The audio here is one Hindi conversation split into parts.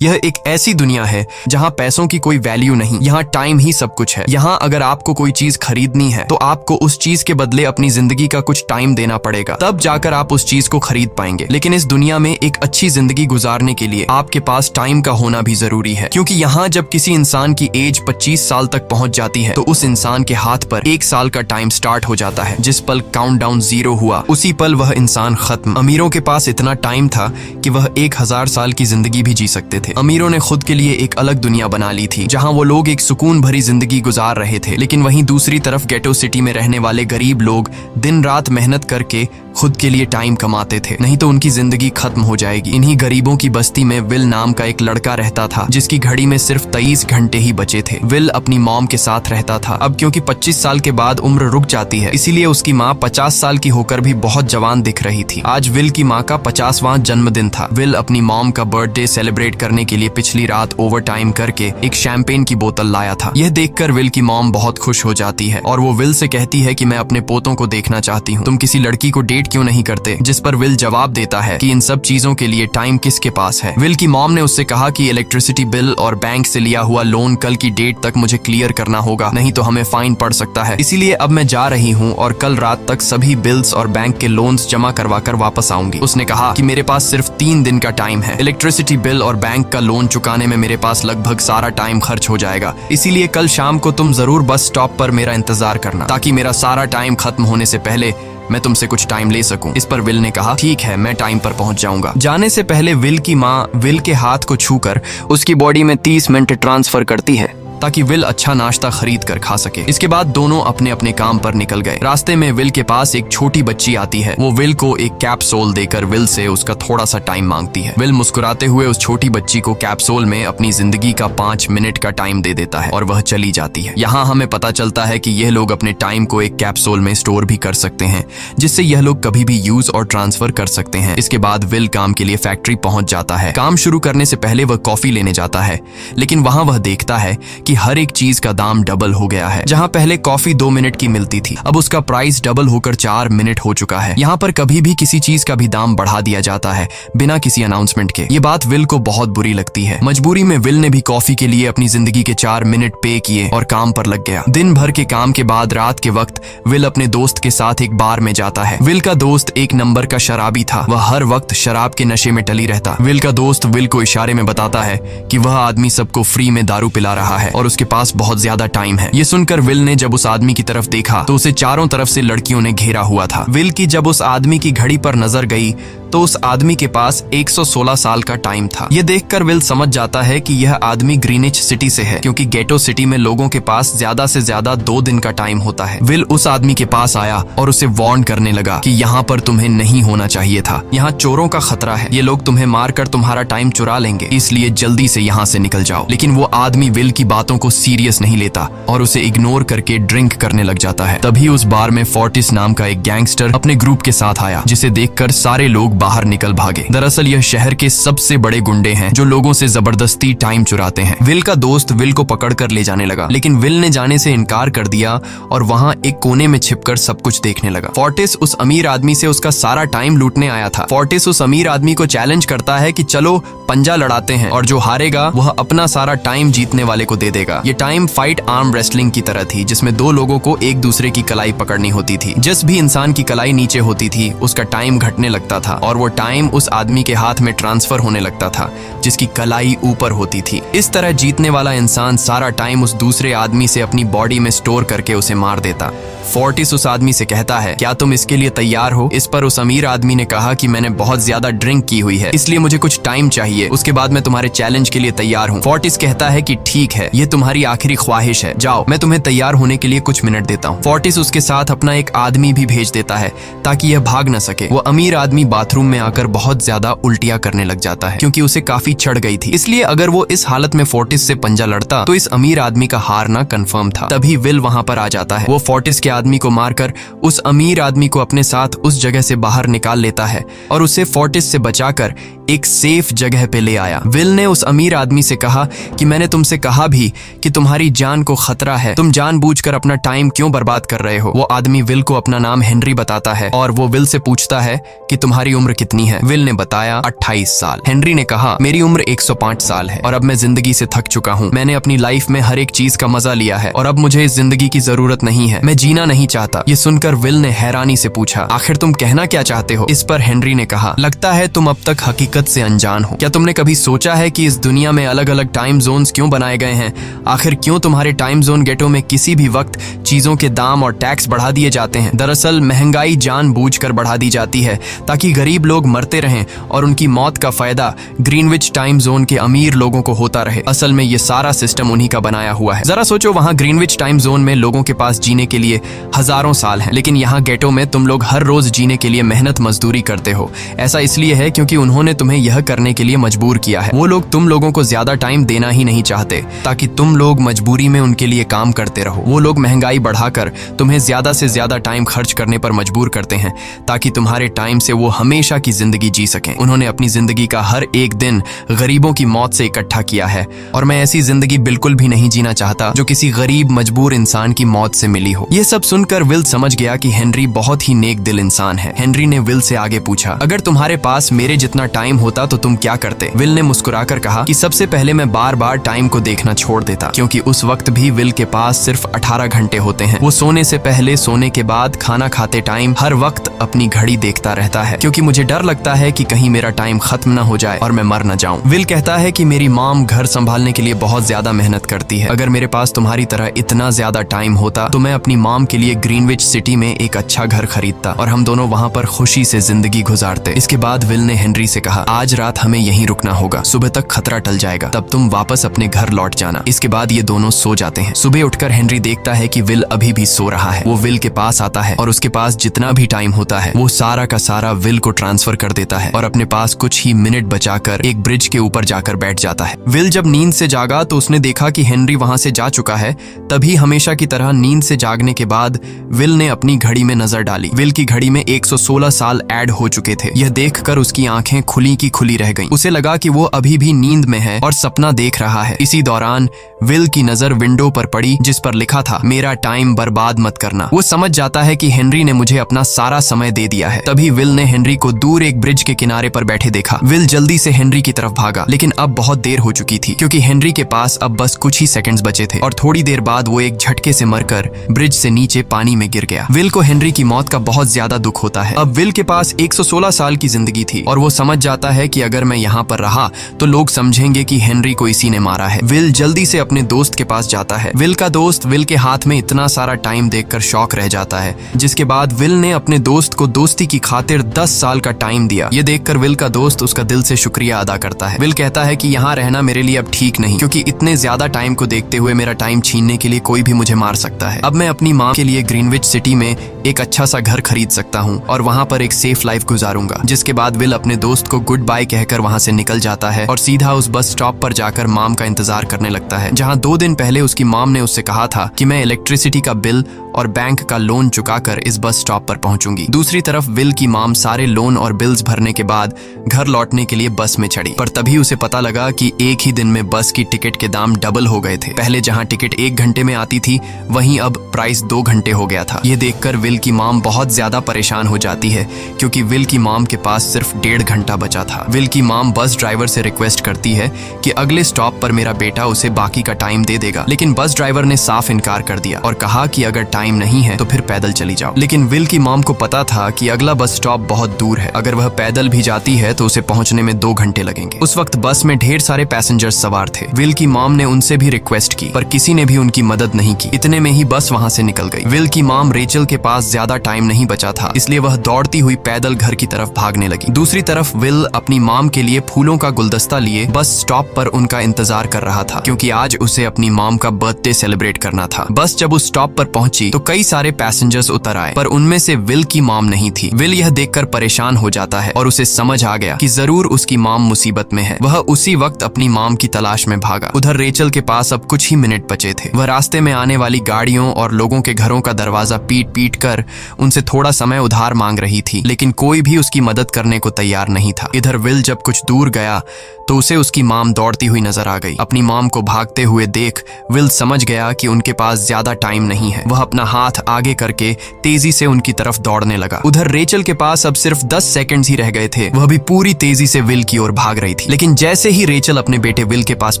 यह एक ऐसी दुनिया है जहाँ पैसों की कोई वैल्यू नहीं, यहाँ टाइम ही सब कुछ है। यहाँ अगर आपको कोई चीज खरीदनी है तो आपको उस चीज के बदले अपनी जिंदगी का कुछ टाइम देना पड़ेगा, तब जाकर आप उस चीज को खरीद पाएंगे। लेकिन इस दुनिया में एक अच्छी जिंदगी गुजारने के लिए आपके पास टाइम का होना भी जरूरी है, क्योंकि यहाँ जब किसी इंसान की एज 25 साल तक पहुंच जाती है तो उस इंसान के हाथ पर 1 साल का टाइम स्टार्ट हो जाता है। जिस पल काउंटडाउन 0 हुआ उसी पल वह इंसान खत्म। अमीरों के पास इतना टाइम था कि वह 1000 साल की जिंदगी भी जी सकते थे। अमीरों ने खुद के लिए एक अलग दुनिया बना ली थी जहां वो लोग एक सुकून भरी जिंदगी गुजार रहे थे, लेकिन वहीं दूसरी तरफ गेटो सिटी में रहने वाले गरीब लोग दिन रात मेहनत करके खुद के लिए टाइम कमाते थे, नहीं तो उनकी जिंदगी खत्म हो जाएगी। इन्हीं गरीबों की बस्ती में विल नाम का एक लड़का रहता था जिसकी घड़ी में सिर्फ 23 घंटे ही बचे थे। विल अपनी मॉम के साथ रहता था। अब क्योंकि 25 साल के बाद उम्र रुक जाती है, इसीलिए उसकी माँ 50 साल की होकर भी बहुत जवान दिख रही थी। आज विल की माँ का 50वां जन्मदिन था। विल अपनी मॉम का बर्थडे सेलिब्रेट करने के लिए पिछली रात ओवर टाइम करके एक शैंपेन की बोतल लाया था। यह देखकर विल की मॉम बहुत खुश हो जाती है और वो विल से कहती है कि मैं अपने पोतों को देखना चाहती हूँ, तुम किसी लड़की को डेट क्यों नहीं करते? जिस पर विल जवाब देता है कि इन सब चीजों के लिए टाइम किसके पास है। विल की मॉम ने उससे कहा कि इलेक्ट्रिसिटी बिल और बैंक से लिया हुआ लोन कल की डेट तक मुझे क्लियर करना होगा, नहीं तो हमें फाइन पड़ सकता है। इसीलिए अब मैं जा रही हूँ और कल रात तक सभी बिल्स और बैंक के लोन्स जमा करवा कर वापस आऊंगी। उसने कहा कि मेरे पास सिर्फ 3 दिन का टाइम है। इलेक्ट्रिसिटी बिल और बैंक का लोन चुकाने में मेरे पास लगभग सारा टाइम खर्च हो जाएगा, इसीलिए कल शाम को तुम जरूर बस स्टॉप पर मेरा इंतजार करना, ताकि मेरा सारा टाइम खत्म होने से पहले मैं तुमसे कुछ टाइम ले सकूं। इस पर विल ने कहा ठीक है, मैं टाइम पर पहुंच जाऊंगा। जाने से पहले विल की माँ विल के हाथ को छूकर उसकी बॉडी में 30 मिनट ट्रांसफर करती है ताकि विल अच्छा नाश्ता खरीद कर खा सके। इसके बाद दोनों अपने अपने काम पर निकल गए। रास्ते में विल के पास एक छोटी बच्ची आती है। वो विल को एक कैप्सूल देकर विल से उसका थोड़ा सा टाइम मांगती है। विल मुस्कुराते हुए उस छोटी बच्ची को कैप्सूल में अपनी जिंदगी का 5 मिनट का टाइम दे देता है और वह चली जाती है। यहाँ हमें पता चलता है कि यह लोग अपने टाइम को एक कैप्सूल में स्टोर भी कर सकते हैं, जिससे यह लोग कभी भी यूज और ट्रांसफर कर सकते हैं। इसके बाद विल काम के लिए फैक्ट्री पहुंच जाता है। काम शुरू करने से पहले वह कॉफी लेने जाता है, लेकिन वहां वह देखता है कि हर एक चीज का दाम डबल हो गया है। जहां पहले कॉफी 2 मिनट की मिलती थी, अब उसका प्राइस डबल होकर 4 मिनट हो चुका है। यहाँ पर कभी भी किसी चीज का भी दाम बढ़ा दिया जाता है बिना किसी अनाउंसमेंट के। ये बात विल को बहुत बुरी लगती है। मजबूरी में विल ने भी कॉफी के लिए अपनी जिंदगी के 4 मिनट पे किए और काम पर लग गया। दिन भर के काम के बाद रात के वक्त विल अपने दोस्त के साथ एक बार में जाता है। विल का दोस्त एक नंबर का शराबी था। वह हर वक्त शराब के नशे में टली रहता। विल का दोस्त विल को इशारे में बताता है कि वह आदमी सबको फ्री में दारू पिला रहा है और उसके पास बहुत ज्यादा टाइम है। ये सुनकर विल ने जब उस आदमी की तरफ देखा तो उसे चारों तरफ से लड़कियों ने घेरा हुआ था। विल की जब उस आदमी की घड़ी पर नजर गई तो उस आदमी के पास 116 साल का टाइम था। ये देखकर विल समझ जाता है कि यह आदमी ग्रीनिच सिटी से है, क्योंकि गेटो सिटी में लोगों के पास ज्यादा से ज्यादा 2 दिन का टाइम होता है। विल उस आदमी के पास आया और उसे वार्न करने लगा कि यहाँ पर तुम्हें नहीं होना चाहिए था। यहाँ चोरों का खतरा है, ये लोग तुम्हें मारकर तुम्हारा टाइम चुरा लेंगे, इसलिए जल्दी से यहाँ से निकल जाओ। लेकिन वो आदमी विल की बातों को सीरियस नहीं लेता और उसे इग्नोर करके ड्रिंक करने लग जाता है। तभी उस बार में फोर्टिस नाम का एक गैंगस्टर अपने ग्रुप के साथ आया, जिसे देखकर सारे लोग बाहर निकल भागे। दरअसल यह शहर के सबसे बड़े गुंडे हैं जो लोगों से जबरदस्ती टाइम चुराते हैं। विल का दोस्त विल को पकड़कर ले जाने लगा, लेकिन विल ने जाने से इनकार कर दिया और वहां एक कोने में छिपकर सब कुछ देखने लगा। फोर्टिस उस अमीर आदमी से उसका सारा टाइम लूटने आया था। फोर्टिस उस अमीर आदमी को चैलेंज करता है कि चलो पंजा लड़ाते हैं और जो हारेगा वह अपना सारा टाइम जीतने वाले को दे देगा। ये टाइम फाइट आर्म रेसलिंग की तरह थी, जिसमें 2 लोगों को एक दूसरे की कलाई पकड़नी होती थी। जिस भी इंसान की कलाई नीचे होती थी उसका टाइम घटने लगता था और वो टाइम उस आदमी के हाथ में ट्रांसफर होने लगता था जिसकी कलाई ऊपर होती थी। इस तरह जीतने वाला इंसान सारा टाइम उस दूसरे आदमी से अपनी बॉडी में स्टोर करके उसे मार देता। फोर्टिस उस आदमी से कहता है, क्या तुम इसके लिए तैयार हो? इस पर उस अमीर आदमी ने कहा कि मैंने बहुत ज्यादा ड्रिंक की हुई है, इसलिए मुझे कुछ टाइम चाहिए, उसके बाद मैं तुम्हारे चैलेंज के लिए तैयार हूँ। फोर्टिस कहता है कि ठीक है, ये तुम्हारी आखिरी ख्वाहिश है, जाओ, मैं तुम्हें तैयार होने के लिए कुछ मिनट देता हूँ। फोर्टिस उसके साथ अपना एक आदमी भी भेज देता है ताकि यह भाग न सके। वो अमीर आदमी बाथरूम में आकर बहुत ज्यादा उल्टियां करने लग जाता है, क्योंकि उसे काफी चढ़ गई थी। इसलिए अगर वो इस हालत में फोर्टिस से पंजा लड़ता तो इस अमीर आदमी का हारना कंफर्म था। तभी विल वहां पर आ जाता है। वो फोर्टिस के आदमी को मारकर उस अमीर आदमी को अपने साथ उस जगह से बाहर निकाल लेता है और उसे फोर्टिस से बचाकर एक सेफ जगह पे ले आया। विल ने उस अमीर आदमी से कहा कि मैंने तुमसे कहा भी कि तुम्हारी जान को खतरा है, तुम जानबूझकर अपना टाइम क्यों बर्बाद कर रहे हो। वो आदमी विल को अपना नाम हेनरी बताता है और वो विल से पूछता है कि तुम्हारी उम्र कितनी है। विल ने बताया 28 साल। हेनरी ने कहा मेरी उम्र 105 साल है और अब मैं जिंदगी से थक चुका हूँ। मैंने अपनी लाइफ में हर एक चीज का मजा लिया है और अब मुझे इस जिंदगी की जरूरत नहीं है, मैं जीना नहीं चाहता। ये सुनकर विल ने हैरानी से पूछा आखिर तुम कहना क्या चाहते हो। इस पर हेनरी ने कहा लगता है तुम अब तक हकीकत से अनजान हो। क्या तुमने कभी सोचा है कि इस दुनिया में अलग अलग टाइम जोन्स क्यों बनाए गए हैं? आखिर क्यों तुम्हारे टाइम जोन गेटो में किसी भी वक्त चीजों के दाम और टैक्स बढ़ा दिए जाते हैं? दरअसल महंगाई जानबूझकर बढ़ा दी जाती है ताकि गरीब लोग मरते रहें और उनकी मौत का फायदा ग्रीनविच टाइम जोन के अमीर लोगों को होता रहे। असल में ये सारा सिस्टम उन्हीं का बनाया हुआ है। जरा सोचो, वहाँ ग्रीनविच टाइम जोन में लोगों के पास जीने के लिए हजारों साल हैं, लेकिन यहाँ गेटो में तुम लोग हर रोज जीने के लिए मेहनत मजदूरी करते हो। ऐसा इसलिए है क्योंकि उन्होंने तुम्हें यह करने के लिए मजबूर किया है। वो लोग तुम लोगों को ज्यादा टाइम देना ही नहीं चाहते ताकि तुम लोग मजबूरी में उनके लिए काम करते रहो। वो लोग महंगाई बढ़ाकर तुम्हें ज्यादा से ज्यादा टाइम खर्च करने पर मजबूर करते हैं ताकि तुम्हारे टाइम से वो हमेशा की जिंदगी जी सकें। उन्होंने अपनी जिंदगी का हर एक दिन गरीबों की मौत से इकट्ठा किया है और मैं ऐसी जिंदगी बिल्कुल भी नहीं जीना चाहता जो किसी गरीब मजबूर इंसान की मौत से मिली हो। ये सब सुनकर विल समझ गया कि हेनरी बहुत ही नेक दिल इंसान है। हेनरी ने विल से आगे पूछा अगर तुम्हारे पास मेरे जितना टाइम होता तो तुम क्या करते? विल ने मुस्कुराकर कहा कि सबसे पहले मैं बार बार टाइम को देखना छोड़ देता, क्योंकि उस वक्त भी विल के पास सिर्फ 18 घंटे होते हैं। वो सोने से पहले, सोने के बाद, खाना खाते टाइम हर वक्त अपनी घड़ी देखता रहता है क्योंकि मुझे डर लगता है कि कहीं मेरा टाइम खत्म ना हो जाए और मैं मर न जाऊं। विल कहता है कि मेरी मॉम घर संभालने के लिए बहुत ज्यादा मेहनत करती है। अगर मेरे पास तुम्हारी तरह इतना ज्यादा टाइम होता तो मैं अपनी मॉम के लिए ग्रीनविच सिटी में एक अच्छा घर खरीदता और हम दोनों वहाँ पर खुशी से जिंदगी गुजारते। इसके बाद विल ने हेनरी से कहा आज रात हमें यहीं रुकना होगा, सुबह तक खतरा टल जाएगा, तब तुम वापस अपने घर लौट जाना। इसके बाद ये दोनों सो जाते हैं। सुबह उठकर हेनरी देखता है कि विल अभी भी सो रहा है। वो विल के पास आता है और उसके पास जितना भी टाइम होता है वो सारा का सारा विल को ट्रांसफर कर देता है और अपने पास कुछ ही मिनट बचाकर एक ब्रिज के ऊपर जाकर बैठ जाता है। विल जब नींद से जागा तो उसने देखा कि हेनरी वहां से जा चुका है। तभी हमेशा की तरह नींद से जागने के बाद विल ने अपनी घड़ी में नजर डाली। विल की घड़ी में 116 साल ऐड हो चुके थे। यह देखकर उसकी आंखें खुली की खुली रह गईं। उसे लगा कि वो अभी भी नींद में है और सपना देख रहा है। इसी दौरान विल की नजर विंडो पर पड़ी जिस पर लिखा था मेरा टाइम बर्बाद मत करना। वो समझ जाता है कि हेनरी ने मुझे अपना सारा समय दे दिया है। तभी विल ने हेनरी को दूर एक ब्रिज के किनारे पर बैठे देखा। विल जल्दी से हेनरी की तरफ भागा, लेकिन अब बहुत देर हो चुकी थी क्योंकि हेनरी के पास अब बस कुछ ही सेकंड्स बचे थे और थोड़ी देर बाद वो एक झटके से मरकर ब्रिज से नीचे पानी में गिर गया। विल को हेनरी की मौत का बहुत ज्यादा दुख होता है। अब विल के पास 116 साल की जिंदगी थी और वो समझ जाता है कि अगर मैं यहाँ पर रहा तो लोग समझेंगे कि हेनरी को इसी ने मारा है। विल जल्दी से अपने दोस्त के पास जाता है। विल का दोस्त विल के हाथ में इतना सारा टाइम देखकर शॉक रह जाता है, जिसके बाद विल ने अपने दोस्त को दोस्ती की खातिर 10 साल का टाइम दिया। ये देखकर विल का दोस्त उसका दिल से शुक्रिया अदा करता है। विल कहता है कि यहाँ रहना मेरे लिए अब ठीक नहीं, क्योंकि इतने ज्यादा टाइम को देखते हुए मेरा टाइम छीनने के लिए कोई भी मुझे मार सकता है। अब मैं अपनी माँ के लिए ग्रीनविच सिटी में एक अच्छा सा घर खरीद सकता हूँ और वहाँ पर एक सेफ लाइफ गुजारूंगा। जिसके बाद विल अपने दोस्त को गुड बाय कहकर वहाँ से निकल जाता है और सीधा उस बस स्टॉप पर जाकर मॉम का इंतजार करने लगता है, जहाँ 2 दिन पहले उसकी मॉम ने उससे कहा था कि मैं इलेक्ट्रिसिटी का बिल और बैंक का लोन चुकाकर इस बस स्टॉप पर पहुंचूंगी। दूसरी तरफ विल की मॉम सारे लोन और बिल्स भरने के बाद घर लौटने के लिए बस में चढ़ी, पर तभी उसे पता लगा कि एक ही दिन में बस की टिकट के दाम डबल हो गए थे। पहले जहां टिकट 1 घंटे में आती थी वहीं अब प्राइस 2 घंटे हो गया था। ये देखकर विल की मॉम बहुत ज्यादा परेशान हो जाती है क्योंकि विल की मॉम के पास सिर्फ 1.5 घंटा बचा था। विल की मॉम बस ड्राइवर से रिक्वेस्ट करती है कि अगले स्टॉप पर मेरा बेटा उसे बाकी का टाइम दे देगा, लेकिन बस ड्राइवर ने साफ इनकार कर दिया और कहा कि अगर टाइम नहीं है तो फिर पैदल चली जाओ। लेकिन विल की मॉम को पता था कि अगला बस स्टॉप बहुत दूर है, अगर वह पैदल भी जाती है तो उसे पहुंचने में 2 घंटे लगेंगे। उस वक्त बस में ढेर सारे पैसेंजर्स सवार थे। विल की मॉम ने उनसे भी रिक्वेस्ट की पर किसी ने भी उनकी मदद नहीं की। इतने में ही बस वहां से निकल गई। विल की मॉम रेचल के पास पास ज्यादा टाइम नहीं बचा था, इसलिए वह दौड़ती हुई पैदल घर की तरफ भागने लगी। दूसरी तरफ विल अपनी मॉम के लिए फूलों का गुलदस्ता लिए बस स्टॉप पर उनका इंतजार कर रहा था, क्योंकि आज उसे अपनी मॉम का बर्थडे सेलिब्रेट करना था। बस जब उस स्टॉप पर पहुंची तो कई सारे पैसेंजर्स उतर आए, पर उनमें से विल की मॉम नहीं थी। विल यह देखकर परेशान हो जाता है और उसे समझ आ गया कि जरूर उसकी मॉम मुसीबत में है। वह उसी वक्त अपनी मॉम की तलाश में भागा। उधर रेचल के पास अब कुछ ही मिनट बचे थे। वह रास्ते में आने वाली गाड़ियों और लोगों के घरों का दरवाजा पीट पीट कर उनसे थोड़ा समय उधार मांग रही थी, लेकिन कोई भी उसकी मदद करने को तैयार नहीं था। इधर विल जब कुछ दूर गया तो उसे उसकी मॉम दौड़ती हुई नजर आ गई। अपनी मॉम को भागते हुए देख विल समझ गया कि उनके पास ज्यादा टाइम नहीं है। वह अपना हाथ आगे करके तेजी से उनकी तरफ दौड़ने लगा। उधर रेचल के पास अब सिर्फ 10 सेकंड्स ही रह गए थे। वह भी पूरी तेजी से विल की ओर भाग रही थी, लेकिन जैसे ही रेचल अपने बेटे विल के पास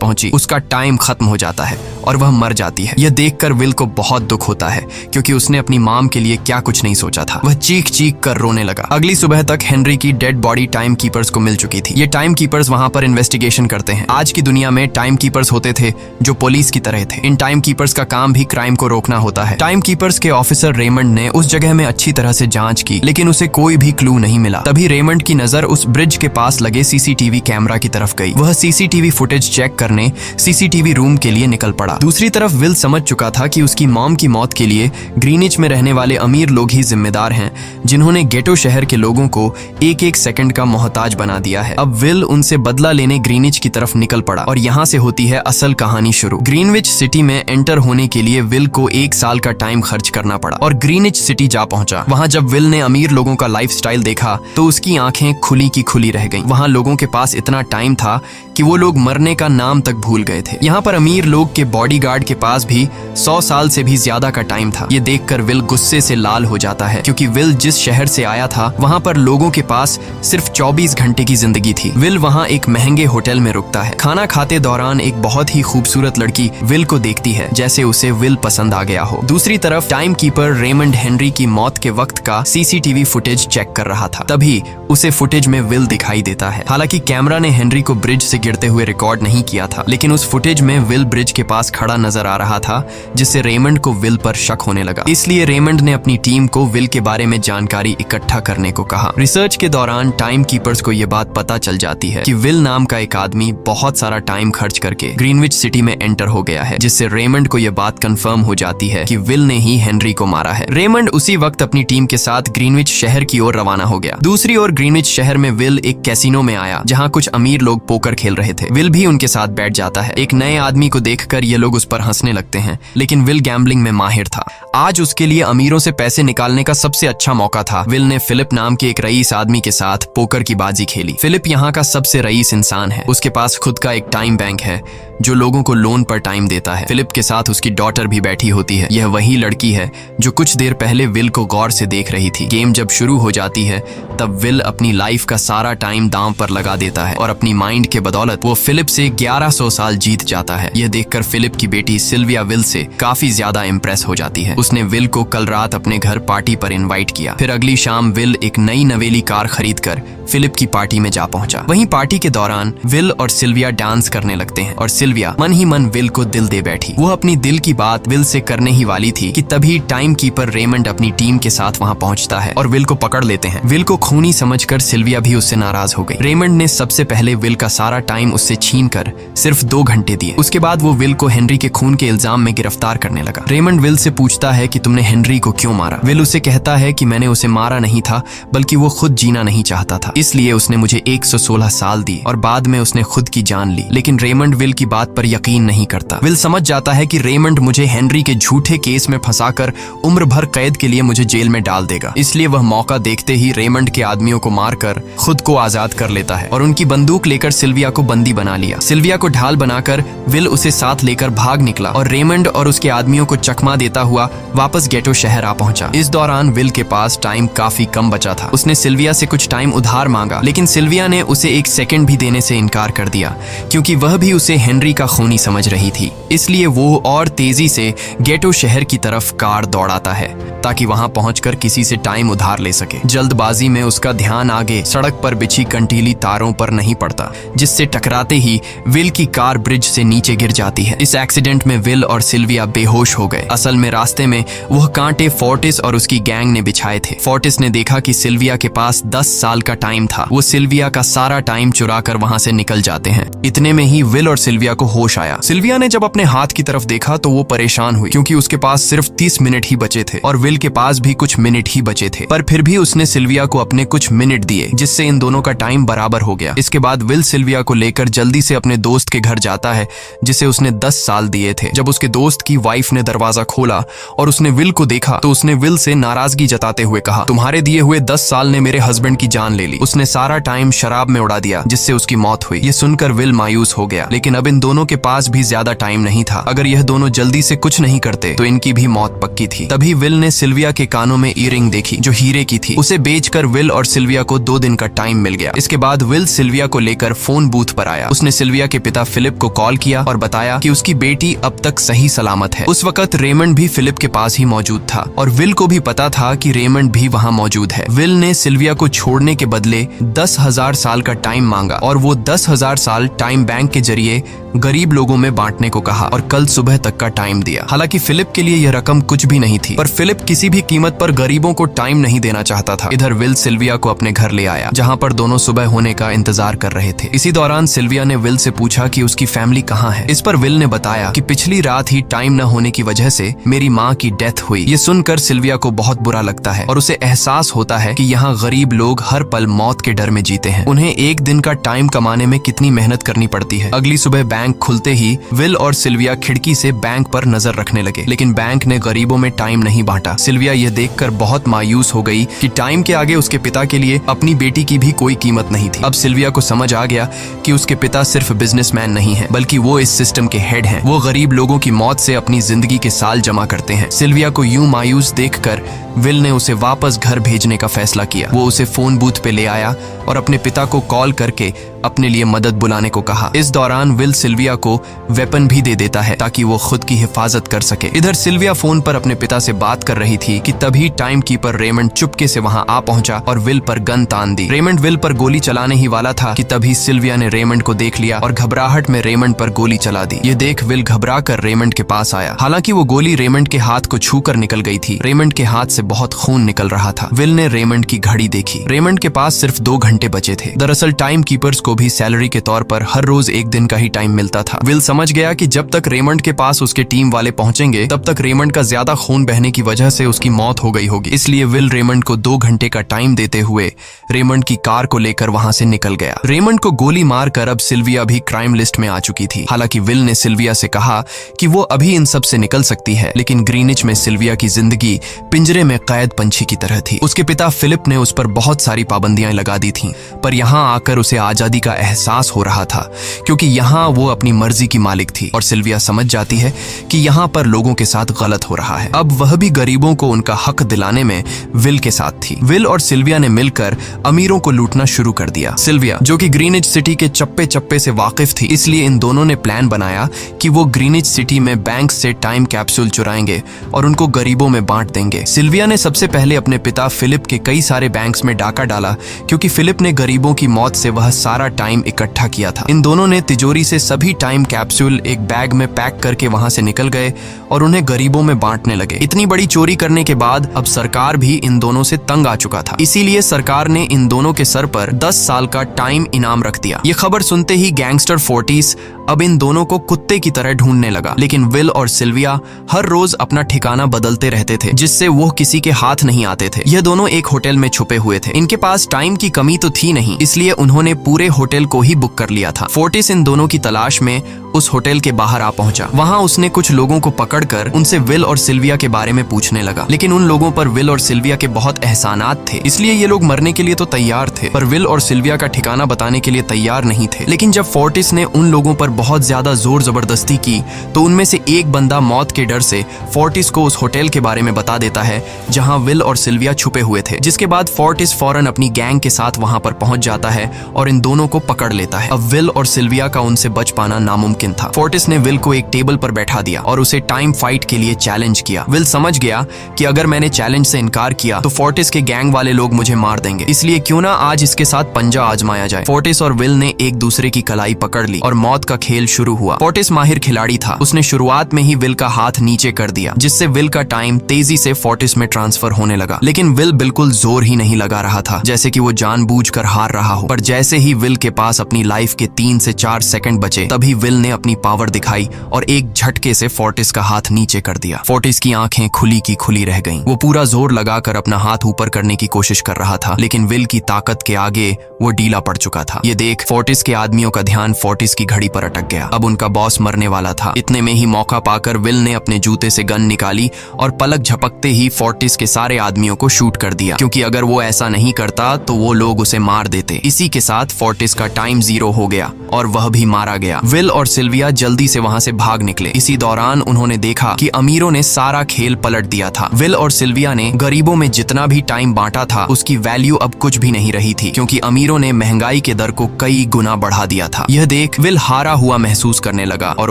पहुंची, उसका टाइम खत्म हो जाता है और वह मर जाती है। यह देखकर विल को बहुत दुख होता है, क्योंकि उसने अपनी मॉम के लिए क्या कुछ नहीं सोचा था। वह चीख चीख कर रोने लगा। अगली सुबह तक हेनरी की डेड बॉडी टाइम कीपर्स को मिल चुकी थी। ये टाइम कीपर्स वहां पर इन्वेस्टिगेशन करते हैं। आज की दुनिया में टाइम कीपर्स होते थे जो पुलिस की तरह थे। इन टाइम कीपर्स का काम भी क्राइम को रोकना होता है। टाइम कीपर्स के ऑफिसर रेमंड ने उस जगह में अच्छी तरह से जांच की, लेकिन उसे कोई भी क्लू नहीं मिला। तभी रेमंड की नजर उस ब्रिज के पास लगे सीसीटीवी कैमरा की तरफ गई। वह सीसीटीवी फुटेज चेक करने सीसीटीवी रूम के लिए निकल पड़ा। दूसरी तरफ विल समझ चुका था कि उसकी मॉम की मौत के लिए ग्रीनिच में रहने वाले अमीर लोग ही जिम्मेदार हैं, जिन्होंने गेटो शहर के लोगों को एक एक सेकंड का मोहताज बना दिया है। अब विल उनसे बदला लेने ग्रीनिच की तरफ निकल पड़ा और यहाँ से होती है असल कहानी शुरू। ग्रीनविच सिटी में एंटर होने के लिए विल को 1 साल का टाइम खर्च करना पड़ा और ग्रीनिच सिटी जा पहुंचा। वहां जब विल ने अमीर लोगों का लाइफस्टाइल देखा तो उसकी आंखें खुली की खुली रह गईं। वहां लोगों के पास इतना टाइम था कि वो लोग मरने का नाम तक भूल गए थे। यहाँ पर अमीर लोग के बॉडीगार्ड के पास भी 100 साल से भी ज्यादा का टाइम था। ये देखकर विल गुस्से से लाल हो जाता है, क्योंकि विल जिस शहर से आया था वहाँ पर लोगों के पास सिर्फ 24 घंटे की जिंदगी थी। विल वहाँ एक महंगे होटल में रुकता है। खाना खाते दौरान एक बहुत ही खूबसूरत लड़की विल को देखती है, जैसे उसे विल पसंद आ गया हो। दूसरी तरफ टाइम कीपर रेमंड हेनरी की मौत के वक्त का सीसीटीवी फुटेज चेक कर रहा था। तभी उसे फुटेज में विल दिखाई देता है। हालांकि कैमरा ने हेनरी को ब्रिज से गिरते हुए रिकॉर्ड नहीं किया था, लेकिन उस फुटेज में विल ब्रिज के पास खड़ा नजर आ रहा था, जिससे रेमंड को विल पर शक होने लगा। इसलिए रेमंड ने अपनी टीम को विल के बारे में जानकारी इकट्ठा करने को कहा। रिसर्च के दौरान टाइम कीपर्स को यह बात पता चल जाती है कि विल नाम का एक आदमी बहुत सारा टाइम खर्च करके ग्रीनविच सिटी में एंटर हो गया है, जिससे रेमंड को यह बात कंफर्म हो जाती है कि विल ने ही हेनरी को मारा है। रेमंड उसी वक्त अपनी टीम के साथ ग्रीनविच शहर की ओर रवाना हो गया। दूसरी ओर ग्रीनविच शहर में विल एक कैसीनो में आया, जहाँ कुछ अमीर लोग पोकर खेल रहे थे। विल भी उनके साथ बैठ जाता है। एक नए आदमी को देखकर ये लोग उस पर हंसने लगते हैं, लेकिन विल गैम्बलिंग में माहिर था। आज उसके लिए अमीरों से पैसे निकालने का सबसे अच्छा मौका था। विल ने फिलिप नाम के एक रईस आदमी के साथ पोकर की बाजी खेली। फिलिप यहाँ का सबसे रईस इंसान है। उसके पास खुद का एक टाइम बैंक है जो लोगों को लोन पर टाइम देता है। फिलिप के साथ उसकी डॉटर भी बैठी होती है। यह वही लड़की है जो कुछ देर पहले विल को गौर से देख रही थी। गेम जब शुरू हो जाती है तब विल अपनी लाइफ का सारा टाइम दांव पर लगा देता है और अपनी माइंड के बदौलत वो फिलिप से 1100 साल जीत जाता है। यह देखकर फिलिप की बेटी सिल्विया विल से काफी ज्यादा इम्प्रेस हो जाती है। उसने विल को कल रात अपने घर पार्टी पर इनवाइट किया। फिर अगली शाम विल एक नई नवेली कार खरीदकर फिलिप की पार्टी में जा पहुंचा। वहीं पार्टी के दौरान विल और सिल्विया डांस करने लगते हैं और सिल्विया मन ही मन विल को दिल दे बैठी। वो अपनी दिल की बात विल से करने ही वाली थी कि तभी टाइम कीपर रेमंड अपनी टीम के साथ वहां पहुंचता है और विल को पकड़ लेते हैं। विल को खूनी समझकर सिल्विया भी उससे नाराज हो गई। रेमंड ने सबसे पहले विल का सारा टाइम उससे छीनकर सिर्फ 2 घंटे दिए। उसके बाद वो विल को हेनरी के खून के इल्जाम में गिरफ्तार करने लगा। रेमंड विल से पूछता है कि तुमने हेनरी को क्यों मारा। विल उसे कहता है कि मैंने उसे मारा नहीं था, बल्कि वो खुद जीना नहीं चाहता था, इसलिए उसने मुझे 116 साल दिए और बाद में उसने खुद की जान ली। लेकिन रेमंड विल की बात पर यकीन नहीं करता। विल समझ जाता है कि रेमंड मुझे हेनरी के झूठे केस में फंसाकर उम्र भर कैद के लिए मुझे जेल में डाल देगा। इसलिए वह मौका देखते ही रेमंड के आदमियों को मारकर खुद को आजाद कर लेता है और उनकी बंदूक लेकर सिल्विया को बंदी बना लिया। सिल्विया को ढाल बनाकर विल उसे साथ लेकर भाग निकला और रेमंड और उसके आदमियों को चकमा देता हुआ वापस गेटो शहर आ पहुंचा। इस दौरान विल के पास टाइम काफी कम बचा था। उसने सिल्विया से कुछ टाइम उधार मांगा, लेकिन सिल्विया ने उसे 1 सेकंड भी देने से इनकार कर दिया, क्योंकि वह भी उसे हेनरी का खूनी समझ रही थी। इसलिए वो और तेजी से गेटो शहर की तरफ कार दौड़ाता है ताकि वहां पहुंचकर किसी से टाइम उधार ले सके। जल्दबाजी में उसका ध्यान आगे सड़क पर बिछी कंटीली तारों पर नहीं पड़ता, जिससे टकराते ही विल की कार ब्रिज से नीचे गिर जाती है। इस एक्सीडेंट में विल और सिल्विया बेहोश हो गए। असल में रास्ते में वह कांटे फोर्टिस और उसकी गैंग ने बिछाए थे। फोर्टिस ने देखा कि सिल्विया के पास 10 साल का टाइम था। वो सिल्विया का सारा टाइम चुरा कर वहाँ से निकल जाते हैं। इतने में ही विल और सिल्विया को होश आया। सिल्विया ने जब अपने हाथ की तरफ देखा तो वो परेशान हुई, क्योंकि उसके पास सिर्फ 30 मिनट ही बचे थे और विल के पास भी कुछ मिनट ही बचे थे। पर फिर भी उसने सिल्विया को अपने कुछ मिनट दिए, जिससे इन दोनों का टाइम बराबर हो गया। इसके बाद विल सिल्विया को लेकर जल्दी से अपने दोस्त के घर जाता है, जिसे उसने 10 साल दिए थे। जब उसके दोस्त की वाइफ ने दरवाजा खोला और उसने विल को देखा तो उसने विल से नाराजगी जताते हुए कहा, तुम्हारे दिए हुए 10 साल ने मेरे हस्बैंड की जान ले ली। उसने सारा टाइम शराब में उड़ा दिया, जिससे उसकी मौत हुई। ये सुनकर विल मायूस हो गया, लेकिन अब इन दोनों के पास भी ज्यादा टाइम नहीं था। अगर यह दोनों जल्दी से कुछ नहीं करते तो इनकी भी मौत पक्की थी। तभी विल ने सिल्विया के कानों में ईयरिंग देखी, जो हीरे की थी। उसे बेचकर विल और सिल्विया को 2 दिन का टाइम मिल गया। इसके बाद विल सिल्विया को लेकर फोन बूथ पर आया। उसने सिल्विया के पिता फिलिप को कॉल किया और बताया कि उसकी बेटी अब तक सही सलामत है। उस वक्त रेमंड भी फिलिप के पास ही मौजूद था और विल को भी पता था कि रेमंड भी वहाँ मौजूद है। विल ने सिल्विया को छोड़ने के बदले 10,000 साल का टाइम मांगा और वो 10,000 साल टाइम बैंक के जरिए गरीब लोगों में बांटने को कहा और कल सुबह तक का टाइम दिया। हालांकि फिलिप के लिए यह रकम कुछ भी नहीं थी, पर फिलिप किसी भी कीमत पर गरीबों को टाइम नहीं देना चाहता था। इधर विल सिल्विया को अपने घर ले आया, जहाँ पर दोनों सुबह होने का इंतजार कर रहे थे। इसी दौरान सिल्विया ने विल से पूछा कि उसकी फैमिली कहाँ है। इस पर विल ने बताया कि पिछली रात ही टाइम न होने की वजह से मेरी माँ की डेथ हुई। ये सुनकर सिल्विया को बहुत बुरा लगता है और उसे एहसास होता है कि यहाँ गरीब लोग हर पल मौत के डर में जीते हैं। उन्हें एक दिन का टाइम कमाने में कितनी मेहनत करनी पड़ती है। अगली सुबह बैंक खुलते ही विल और सिल्विया खिड़की से बैंक पर नजर रखने लगे, लेकिन बैंक ने गरीबों में टाइम नहीं बांटा। सिल्विया यह देखकर बहुत मायूस हो गई कि टाइम के आगे उसके पिता के लिए अपनी बेटी की भी कोई कीमत नहीं थी। अब सिल्विया को समझ आ गया कि उसके पिता सिर्फ बिजनेसमैन नहीं है, बल्कि वो इस सिस्टम के हेड हैं। वो गरीब लोगों की मौत से अपनी जिंदगी के साल जमा करते हैं। सिल्विया को यूं मायूस देखकर विल ने उसे वापस घर भेजने का फैसला किया। वो उसे फोन बूथ पे ले आया और अपने पिता को कॉल करके अपने लिए मदद बुलाने को कहा। इस दौरान विल सिल्विया को वेपन भी दे देता है ताकि वो खुद की हिफाजत कर सके। इधर सिल्विया फोन पर अपने पिता से बात कर रही थी कि तभी टाइम कीपर रेमंड चुपके से वहां आ पहुंचा और विल पर गन तान दी। रेमंड विल पर गोली चलाने ही वाला था कि तभी सिल्विया ने रेमंड को देख लिया और घबराहट में रेमंड पर गोली चला दी। ये देख विल घबरा कर रेमंड के पास आया। हालांकि वो गोली रेमंड के हाथ को छू कर निकल गई थी। रेमंड के हाथ से बहुत खून निकल रहा था। विल ने रेमंड की घड़ी देखी। रेमंड के पास सिर्फ 2 घंटे बचे थे। दरअसल टाइम कीपर्स को भी सैलरी के तौर पर हर रोज 1 दिन का ही टाइम मिलता था। विल समझ गया कि जब तक रेमंड के पास उसके टीम वाले पहुंचेंगे तब तक रेमंड का ज्यादा खून बहने की वजह से उसकी मौत हो गई होगी। इसलिए विल रेमंड को 2 घंटे का टाइम देते हुए रेमंड की कार को लेकर वहां से निकल गया। रेमंड को गोली मारकर अब सिल्विया भी क्राइम लिस्ट में आ चुकी थी। हालांकि विल ने सिल्विया से कहा कि वो अभी इन सब से निकल सकती है, लेकिन ग्रीनिच में सिल्विया की जिंदगी पिंजरे में कैद पंछी की तरह थी। उसके पिता फिलिप ने उस पर बहुत सारी पाबंदियां लगा दी थीं, पर यहाँ आकर उसे आजादी का एहसास हो रहा था, क्योंकि यहाँ वो अपनी मर्जी की मालिक थी और सिल्विया समझ जाती है कि यहाँ पर लोगों के साथ गलत हो रहा है। अब वह भी गरीबों को उनका हक दिलाने में विल के साथ थी। विल और सिल्विया ने मिलकर अमीरों को लूटना शुरू कर दिया। सिल्विया, जो कि ग्रीनिच सिटी के चप्पे चप्पे से वाकिफ थी, इसलिए इन दोनों ने प्लान बनाया कि वो ग्रीनिच सिटी में बैंक से टाइम कैप्सूल चुराएंगे और उनको गरीबों में बांट देंगे। सिल्विया ने सबसे पहले अपने पिता फिलिप के कई सारे बैंक्स में डाका डाला, क्योंकि फिलिप ने गरीबों की मौत से वह सारा टाइम इकट्ठा किया था। इन दोनों ने तिजोरी से सभी टाइम कैप्सूल एक बैग में पैक करके वहां से निकल गए और उन्हें गरीबों में बांटने लगे। इतनी बड़ी चोरी करने के बाद अब सरकार भी इन दोनों से तंग आ चुका था। इसीलिए सरकार ने इन दोनों के सर पर 10 साल का टाइम इनाम रख दिया। ये खबर सुनते ही गैंगस्टर फोर्टिस अब इन दोनों को कुत्ते की तरह ढूंढने लगा। लेकिन विल और सिल्विया हर रोज अपना ठिकाना बदलते रहते थे, जिससे वो किसी के हाथ नहीं आते थे। यह दोनों एक होटल में छुपे हुए थे। इनके पास टाइम की कमी तो थी नहीं, इसलिए उन्होंने पूरे होटल को ही बुक कर लिया था। फोर्टिस इन दोनों की तलाश में उस होटल के बाहर आ पहुंचा। वहां उसने कुछ लोगों को पकड़कर उनसे विल और सिल्विया के बारे में पूछने लगा, लेकिन उन लोगों पर विल और सिल्विया के बहुत एहसानात थे, इसलिए ये लोग मरने के लिए तो तैयार थे, पर विल और सिल्विया का ठिकाना बताने के लिए तैयार नहीं थे। लेकिन जब फोर्टिस ने उन लोगों पर बहुत ज्यादा जोर जबरदस्ती की तो उनमें से एक बंदा मौत के डर से फोर्टिस को उस होटल के बारे में बता देता है जहां विल और सिल्विया छुपे हुए थे। जिसके बाद फोर्टिस फौरन अपनी गैंग के साथ वहां पर पहुंच जाता है और इन दोनों को पकड़ लेता है। अब विल और सिल्विया का उनसे बच पाना नामुमकिन नामुमकिन था। फोर्टिस ने विल को एक टेबल पर बैठा दिया और उसे टाइम फाइट के लिए चैलेंज किया। विल समझ गया कि अगर मैंने चैलेंज से इनकार किया तो फोर्टिस के गैंग वाले लोग मुझे मार देंगे, इसलिए क्यों ना आज इसके साथ पंजा आजमाया जाए। फोर्टिस और विल ने एक दूसरे की कलाई पकड़ ली और मौत का खेल शुरू हुआ। फोर्टिस माहिर खिलाड़ी था, उसने शुरुआत में ही विल का हाथ नीचे कर दिया, जिससे विल का टाइम तेजी से फोर्टिस में ट्रांसफर होने लगा। लेकिन विल बिल्कुल जोर ही नहीं लगा रहा था, जैसे कि वो जानबूझकर हार रहा हो। पर जैसे ही विल के पास अपनी लाइफ के 3 से 4 सेकंड बचे, तभी विल ने अपनी पावर दिखाई और एक झटके से फोर्टिस का हाथ नीचे कर दिया। फोर्टिस की आंखें खुली की खुली रह गईं। वो पूरा जोर लगाकर अपना हाथ ऊपर करने की कोशिश कर रहा था, लेकिन विल की ताकत के आगे वो ढीला पड़ चुका था। ये देख फोर्टिस के आदमियों का ध्यान फोर्टिस की घड़ी पर अटक गया। अब उनका बॉस मरने वाला था। इतने में ही मौका पाकर विल ने अपने जूते से गन निकाली और पलक झपकते ही फोर्टिस के सारे आदमियों को शूट कर दिया, क्योंकि अगर वो ऐसा नहीं करता तो वो लोग उसे मार देते। इसी के साथ फोर्टिस का टाइम 0 हो गया और वह भी मारा गया। विल और सिल्विया जल्दी से वहां से भाग निकले। इसी दौरान उन्होंने देखा कि अमीरों ने सारा खेल पलट दिया था। विल और सिल्विया ने गरीबों में जितना भी टाइम बांटा था उसकी वैल्यू अब कुछ भी नहीं रही थी, क्योंकि अमीरों ने महंगाई के दर को कई गुना बढ़ा दिया था। यह देख विल हारा हुआ महसूस करने लगा और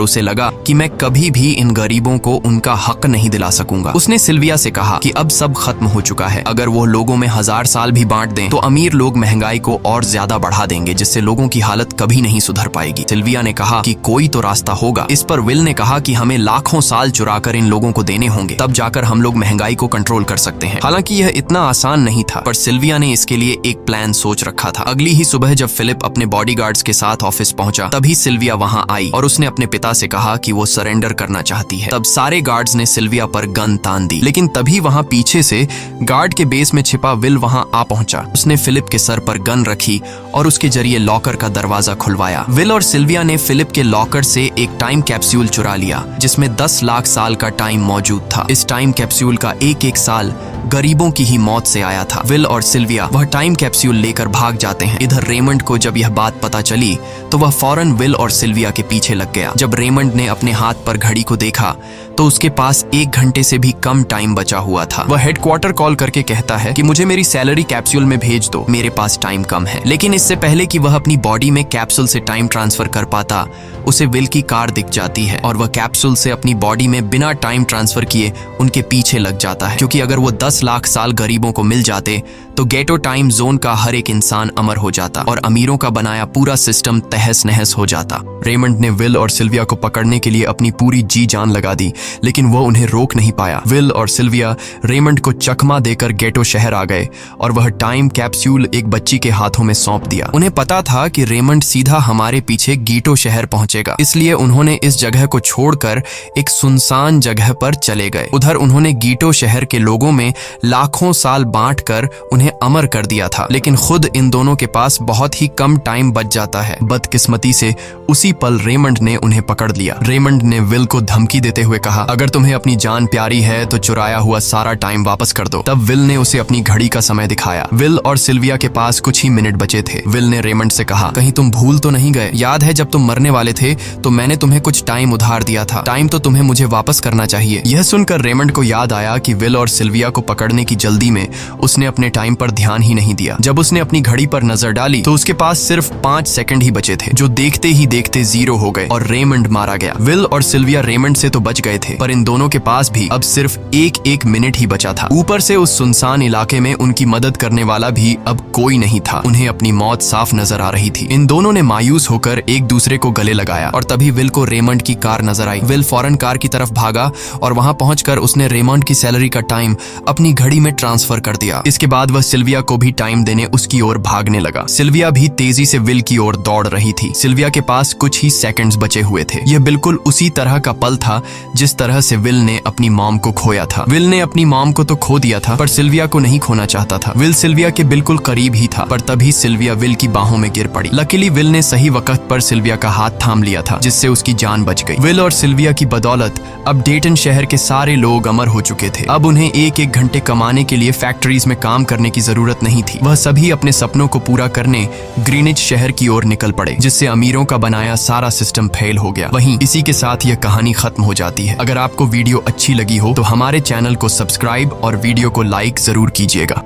उसे लगा कि मैं कभी भी इन गरीबों को उनका हक नहीं दिला सकूंगा। उसने सिल्विया से कहा कि अब सब खत्म हो चुका है, अगर वो लोगों में 1000 साल भी बांट दें तो अमीर लोग महंगाई को और ज्यादा बढ़ा देंगे, जिससे लोगों की हालत कभी नहीं सुधर पाएगी। सिल्विया ने कहा कि कोई तो रास्ता होगा। इस पर विल ने कहा कि हमें लाखों साल चुराकर इन लोगों को देने होंगे, तब जाकर हम लोग महंगाई को कंट्रोल कर सकते हैं। हालांकि यह इतना आसान नहीं था, पर सिल्विया ने इसके लिए एक प्लान सोच रखा था। अगली ही सुबह जब फिलिप अपने बॉडीगार्ड्स के साथ ऑफिस पहुंचा, तभी सिल्विया वहां आई और उसने अपने पिता से कहा कि वो सरेंडर करना चाहती है। तब सारे गार्ड्स ने सिल्विया पर गन तान दी, लेकिन तभी वहां पीछे से गार्ड के बेस में छिपा विल वहां आ पहुंचा। उसने फिलिप के सर पर गन रखी और उसके जरिए लॉकर का दरवाजा खुलवाया। विल और सिल्विया ने फिलिप के लॉकर से एक टाइम कैप्सूल चुरा लिया, जिसमें 10 लाख साल का टाइम मौजूद था। इस टाइम कैप्सूल का एक साल गरीबों की ही मौत से आया था। विल और सिल्विया वह टाइम कैप्सूल लेकर भाग जाते हैं। इधर रेमंड को जब यह बात पता चली तो वह फौरन विल और सिल्विया के पीछे लग गया। जब रेमंड ने अपने हाथ पर घड़ी को देखा तो उसके पास 1 घंटे से भी कम टाइम बचा हुआ था। वह हेडक्वार्टर कॉल करके कहता है कि मुझे मेरी सैलरी कैप्सूल में भेज दो, मेरे पास टाइम कम है। लेकिन इससे पहले कि वह अपनी बॉडी में कैप्सूल से टाइम ट्रांसफर कर पाता, उसे विल की कार दिख जाती है और वह कैप्सूल से अपनी बॉडी में बिना टाइम ट्रांसफर किए उनके पीछे लग जाता है, क्योंकि अगर वो 10 लाख साल गरीबों को मिल जाते तो गेटो टाइम जोन का हर एक इंसान अमर हो जाता और अमीरों का बनाया पूरा सिस्टम तहस नहस हो जाता। रेमंड ने विल और सिल्विया को पकड़ने के लिए अपनी पूरी जी जान लगा दी, लेकिन वो उन्हें रोक नहीं पाया। विल और सिल्विया रेमंड को चकमा देकर गेटो शहर आ गए और वह टाइम कैप्सूल एक बच्ची के हाथों में सौंप दिया। उन्हें पता था कि रेमंड सीधा हमारे पीछे गीटो शहर पहुंचेगा, इसलिए उन्होंने इस जगह को छोड़कर एक सुनसान जगह पर चले गए। उधर उन्होंने गीटो शहर के लोगों में लाखों साल बांटकर उन्हें अमर कर दिया था, लेकिन खुद इन दोनों के पास बहुत ही कम टाइम बच जाता है। बदकिस्मती से उसी पल रेमंड ने उन्हें पकड़ लिया। रेमंड ने विल को धमकी देते हुए कहा, अगर तुम्हें अपनी जान प्यारी है तो चुराया हुआ सारा टाइम वापस कर दो। तब विल ने उसे अपनी घड़ी का समय दिखाया। विल और सिल्विया के पास कुछ ही मिनट बचे थे। विल ने रेमंड से कहा, कहीं तुम भूल तो नहीं गए? याद है जब तुम मरने वाले थे तो मैंने तुम्हें कुछ टाइम उधार दिया था, टाइम तो तुम्हें मुझे वापस करना चाहिए। यह सुनकर रेमंड को याद आया कि विल और सिल्विया को पकड़ने की जल्दी में उसने अपने टाइम पर ध्यान ही नहीं दिया। जब उसने अपनी घड़ी पर नजर डाली तो उसके पास सिर्फ 5 सेकंड ही बचे थे, जो देखते ही देखते 0 हो गए और रेमंड मारा गया। विल और सिल्विया रेमंड से तो बच गए थे, पर इन दोनों के पास भी अब सिर्फ एक मिनट ही बचा था। ऊपर से उस सुनसान इलाके में उनकी मदद करने वाला भी अब कोई नहीं था। उन्हें अपनी मौत साफ नजर आ रही थी। इन दोनों ने मायूस होकर एक दूसरे को गले लगाया और तभी विल को रेमंड की कार नजर आई। विल फौरन कार की तरफ भागा और वहां पहुंचकर उसने रेमंड की सैलरी का टाइम अपनी घड़ी में ट्रांसफर कर दिया। इसके बाद वह सिल्विया को भी टाइम देने उसकी ओर भागने लगा। सिल्विया भी तेजी से विल की ओर दौड़ रही थी। सिल्विया के पास कुछ ही सेकंड्स बचे हुए थे। यह बिल्कुल उसी तरह का पल था जिस तरह से विल ने अपनी मॉम को खोया था। विल ने अपनी मॉम को तो खो दिया था, पर सिल्विया को नहीं खोना चाहता था। विल सिल्विया के बिल्कुल करीब ही था, पर तभी सिल्विया विल की बाहों में गिर पड़ी। लकीली विल ने सही वक्त पर सिल्विया का हाथ थाम लिया था, जिससे उसकी जान बच गई। विल और सिल्विया की बदौलत अब डेटन शहर के सारे लोग अमर हो चुके थे। अब उन्हें 1-1 घंटे कमाने के लिए फैक्ट्रीज में काम करने की जरूरत नहीं थी। वह सभी अपने सपनों को पूरा करने ग्रीनिच शहर की ओर निकल पड़े, जिससे अमीरों का बनाया सारा सिस्टम फेल हो गया। वहीं इसी के साथ यह कहानी खत्म हो जाती है। अगर आपको वीडियो अच्छी लगी हो तो हमारे चैनल को सब्सक्राइब और वीडियो को लाइक जरूर कीजिएगा।